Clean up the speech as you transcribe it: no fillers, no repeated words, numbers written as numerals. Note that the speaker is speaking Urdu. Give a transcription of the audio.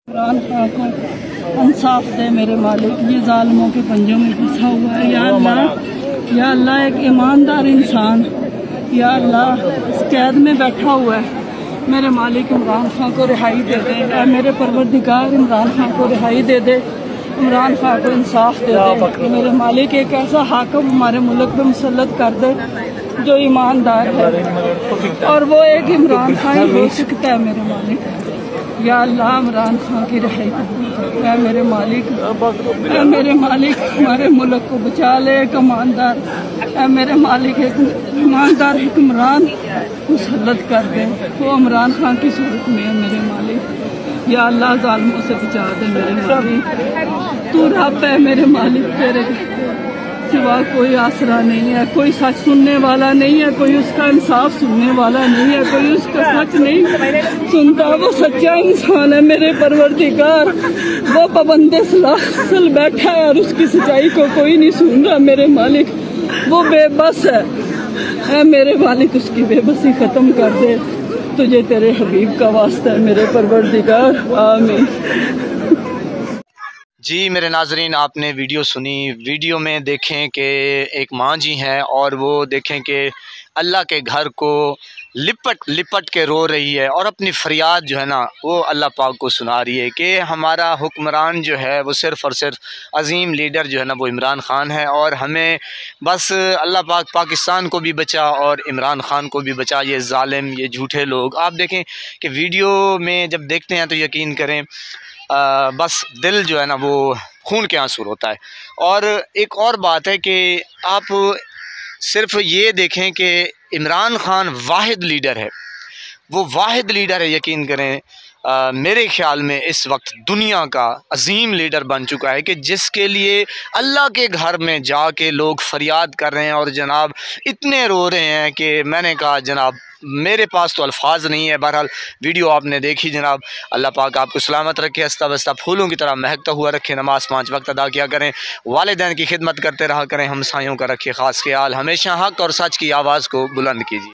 عمران خان کو انصاف دے میرے مالک، یہ ظالموں کے پنجوں میں پھنسا ہوا ہے یا اللہ ایک ایماندار انسان یا اللہ اس قید میں بیٹھا ہوا ہے، میرے مالک عمران خان کو رہائی دے دے، اے میرے پروردگار عمران خان کو رہائی دے دے، عمران خان کو انصاف دے دے، میرے مالک ایک ایسا حاکم ہمارے ملک پہ مسلط کر دے جو ایماندار ہے، اور وہ ایک عمران خان ہی ہو سکتا ہے میرے مالک، یا اللہ عمران خان کی رہائی کر، اے میرے مالک ہمارے ملک کو بچا لے، ایک ایماندار اے میرے مالک ایک ایماندار حکمران مسلط کر دے، وہ عمران خان کی صورت میں ہے میرے مالک، یا اللہ ظالموں سے بچا دے میرے مالک، تو رب ہے میرے مالک، تیرے سوا کوئی آسرا نہیں ہے، کوئی سچ سننے والا نہیں ہے، کوئی اس کا انصاف سننے والا نہیں ہے، کوئی اس کا سچ نہیں سنتا، وہ سچا انسان ہے میرے پروردگار، وہ پابند سلاسل بیٹھا ہے اور اس کی سچائی کو کوئی نہیں سن رہا میرے مالک، وہ بے بس ہے، اے میرے مالک اس کی بے بسی ختم کر دے، تجھے تیرے حبیب کا واسطہ ہے میرے پروردگار، آمین۔ جی میرے ناظرین، آپ نے ویڈیو سنی، ویڈیو میں دیکھیں کہ ایک ماں جی ہیں اور وہ دیکھیں کہ اللہ کے گھر کو لپٹ کے رو رہی ہے اور اپنی فریاد جو ہے نا وہ اللہ پاک کو سنا رہی ہے کہ ہمارا حکمران جو ہے وہ صرف اور صرف عظیم لیڈر جو ہے نا وہ عمران خان ہے، اور ہمیں بس اللہ پاک پاکستان کو بھی بچا اور عمران خان کو بھی بچا، یہ ظالم یہ جھوٹے لوگ۔ آپ دیکھیں کہ ویڈیو میں جب دیکھتے ہیں تو یقین کریں بس دل جو ہے نا وہ خون کے آنسو ہوتا ہے۔ اور ایک اور بات ہے کہ آپ صرف یہ دیکھیں کہ عمران خان واحد لیڈر ہے، وہ واحد لیڈر ہے، یقین کریں میرے خیال میں اس وقت دنیا کا عظیم لیڈر بن چکا ہے کہ جس کے لیے اللہ کے گھر میں جا کے لوگ فریاد کر رہے ہیں، اور جناب اتنے رو رہے ہیں کہ میں نے کہا جناب میرے پاس تو الفاظ نہیں ہے۔ بہرحال ویڈیو آپ نے دیکھی جناب، اللہ پاک آپ کو سلامت رکھے، ہنستا بستا پھولوں کی طرح مہکتا ہوا رکھے، نماز 5 وقت ادا کیا کریں، والدین کی خدمت کرتے رہا کریں، ہمسایوں کا رکھے خاص خیال، ہمیشہ حق اور سچ کی آواز کو بلند کیجیے۔